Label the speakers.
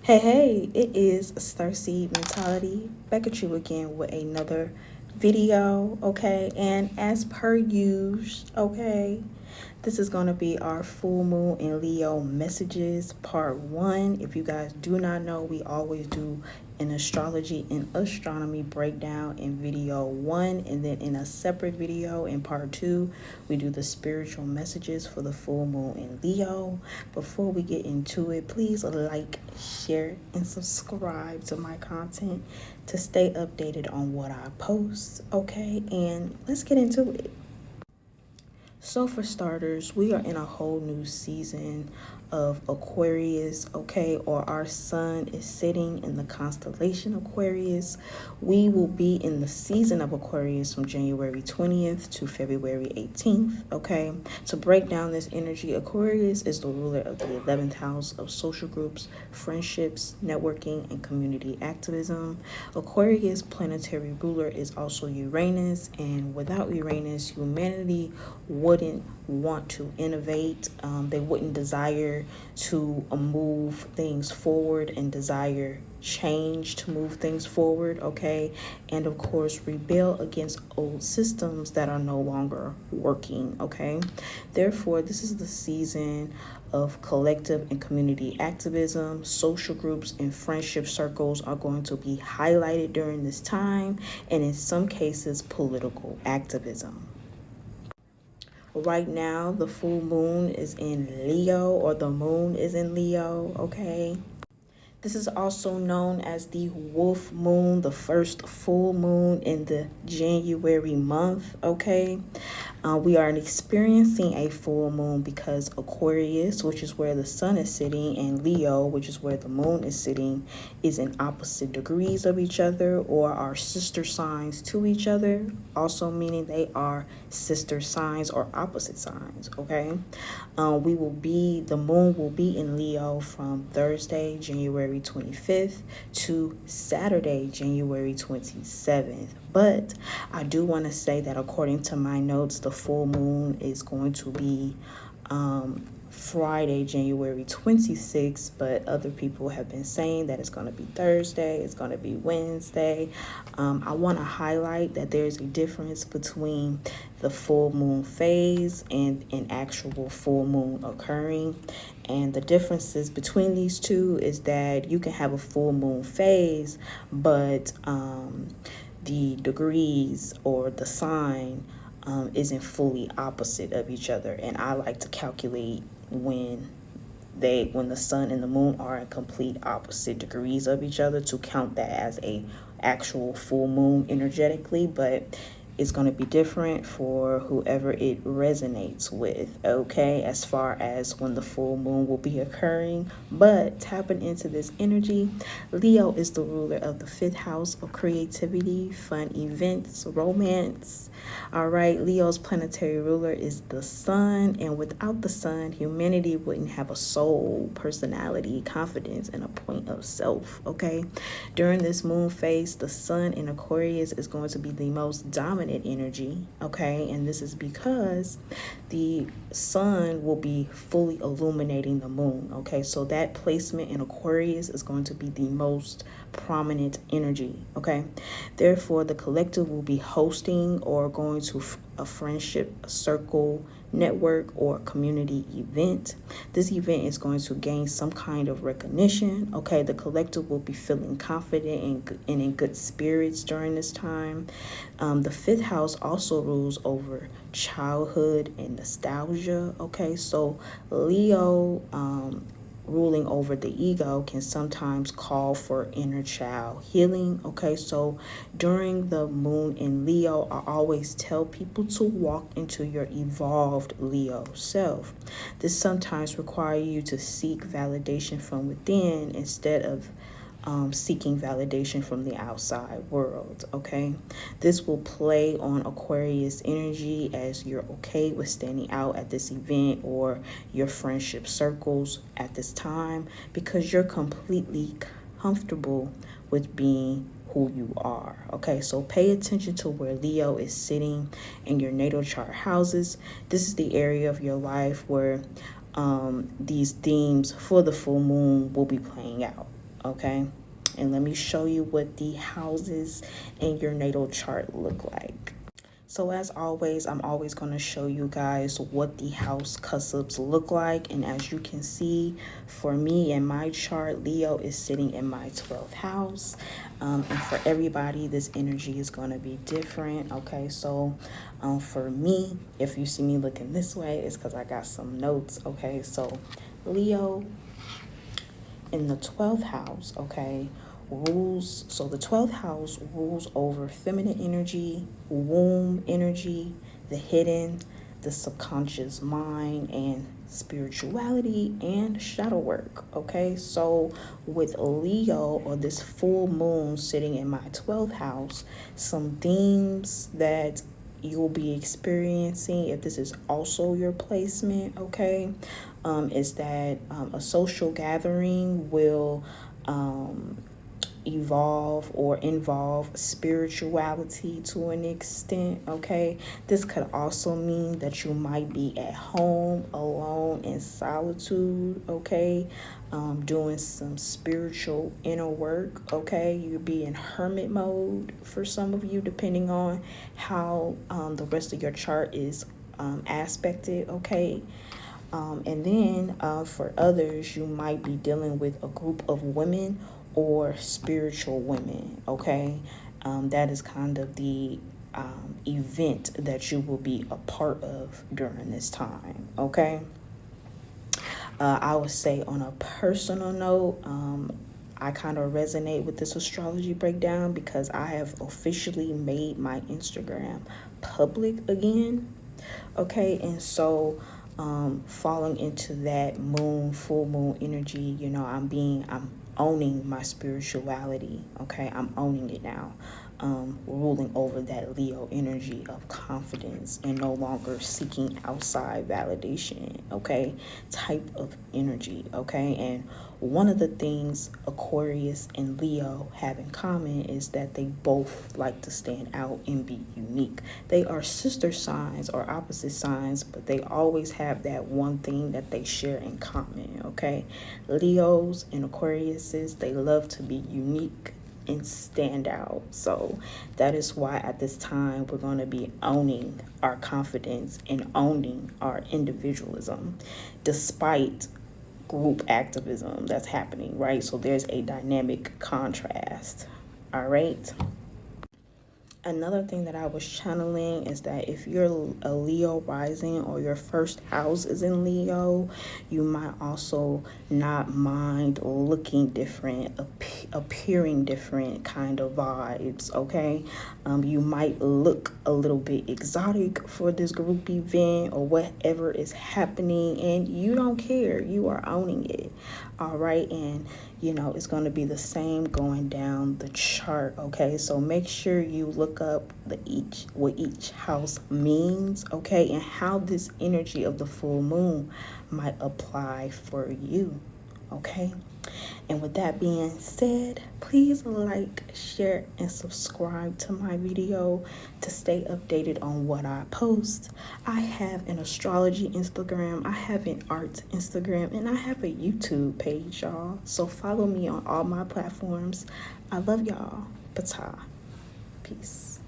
Speaker 1: Hey, it is Starseed Mentality back at you again with another video, okay? And as per usual, okay, this is going to be our full moon in Leo messages part 1. If you guys do not know, we always do an astrology and astronomy breakdown in video 1, and then in a separate video in part 2 we do the spiritual messages for the full moon in Leo. Before we get into it, please like, share, and subscribe to my content to stay updated on what I post, okay? And let's get into it. So for starters, we are in a whole new season of Aquarius, okay, or our sun is sitting in the constellation Aquarius. We will be in the season of Aquarius from January 20th to February 18th, okay? To break down this energy, Aquarius is the ruler of the 11th house of social groups, friendships, networking, and community activism. Aquarius planetary ruler is also Uranus, and without Uranus, humanity wouldn't want to innovate. They wouldn't desire to move things forward and desire change to move things forward, okay? And of course, rebel against old systems that are no longer working, okay? Therefore, this is the season of collective and community activism. Social groups and friendship circles are going to be highlighted during this time, and in some cases, political activism. Right now, the full moon is in Leo, or the moon is in Leo, okay? This is also known as the wolf moon, the first full moon in the January month, okay? We are experiencing a full moon because Aquarius, which is where the sun is sitting, and Leo, which is where the moon is sitting, is in opposite degrees of each other, or are sister signs to each other, also meaning they are sister signs or opposite signs, okay? The moon will be in Leo from Thursday, January 25th to Saturday, January 27th. But I do want to say that according to my notes, the full moon is going to be Friday, January 26th, but other people have been saying that it's going to be Thursday, it's going to be Wednesday. I want to highlight that there's a difference between the full moon phase and an actual full moon occurring. And the differences between these two is that you can have a full moon phase, but the degrees or the sign isn't fully opposite of each other. And I like to calculate when the sun and the moon are in complete opposite degrees of each other to count that as a actual full moon energetically. But it's going to be different for whoever it resonates with, okay, as far as when the full moon will be occurring. But tapping into this energy, Leo is the ruler of the 5th house of creativity, fun events, romance. All right, Leo's planetary ruler is the sun, and without the sun, humanity wouldn't have a soul, personality, confidence, and a point of self, okay? During this moon phase, the sun in Aquarius is going to be the most dominant energy, okay? And this is because the sun will be fully illuminating the moon, okay? So that placement in Aquarius is going to be the most prominent energy, okay? Therefore, the collective will be hosting or going to a friendship circle, network, or community event. This event is going to gain some kind of recognition, okay? The collective will be feeling confident and in good spirits during this time. The 5th house also rules over childhood and nostalgia, okay? So Leo ruling over the ego can sometimes call for inner child healing, okay? So during the moon in Leo, I always tell people to walk into your evolved Leo self. This sometimes requires you to seek validation from within instead of seeking validation from the outside world, okay? This will play on Aquarius energy as you're okay with standing out at this event or your friendship circles at this time because you're completely comfortable with being who you are, okay? So pay attention to where Leo is sitting in your natal chart houses. This is the area of your life where these themes for the full moon will be playing out. okay? And let me show you what the houses in your natal chart look like. So as always, I'm always going to show you guys what the house cusps look like. And as you can see, for me in my chart, Leo is sitting in my 12th house. And for everybody, this energy is going to be different. Okay, so for me, if you see me looking this way, it's because I got some notes. Okay, so Leo in the 12th house, okay, rules. So the 12th house rules over feminine energy, womb energy, the hidden, the subconscious mind, and spirituality and shadow work. Okay, so with Leo, or this full moon sitting in my 12th house, some themes that you'll be experiencing, if this is also your placement, okay, is that a social gathering will evolve or involve spirituality to an extent, okay? This could also mean that you might be at home alone in solitude, okay? Doing some spiritual inner work, okay? You'll be in hermit mode for some of you, depending on how the rest of your chart is aspected, okay? And then for others, you might be dealing with a group of women or spiritual women, okay? That is kind of the event that you will be a part of during this time, okay? I would say on a personal note, I kind of resonate with this astrology breakdown because I have officially made my Instagram public again, okay? And so falling into that full moon energy, you know, I'm owning my spirituality, okay? I'm owning it now. Ruling over that Leo energy of confidence and no longer seeking outside validation, okay? Type of energy, okay? And one of the things Aquarius and Leo have in common is that they both like to stand out and be unique. They are sister signs or opposite signs, but they always have that one thing that they share in common, okay? Leos and Aquariuses, they love to be unique and stand out. So that is why at this time we're going to be owning our confidence and owning our individualism despite group activism that's happening, right? So there's a dynamic contrast. All right. Another thing that I was channeling is that if you're a Leo rising or your first house is in Leo, you might also not mind looking different, appearing different kind of vibes, okay? You might look a little bit exotic for this group event or whatever is happening, and you don't care. You are owning it, all right? And you know, it's going to be the same going down the chart, okay? So make sure you look up what each house means, okay? And how this energy of the full moon might apply for you, okay? And with that being said, please like, share, and subscribe to my video to stay updated on what I post. I have an astrology Instagram, I have an art Instagram, and I have a YouTube page, y'all. So follow me on all my platforms. I love y'all. Pata. Peace.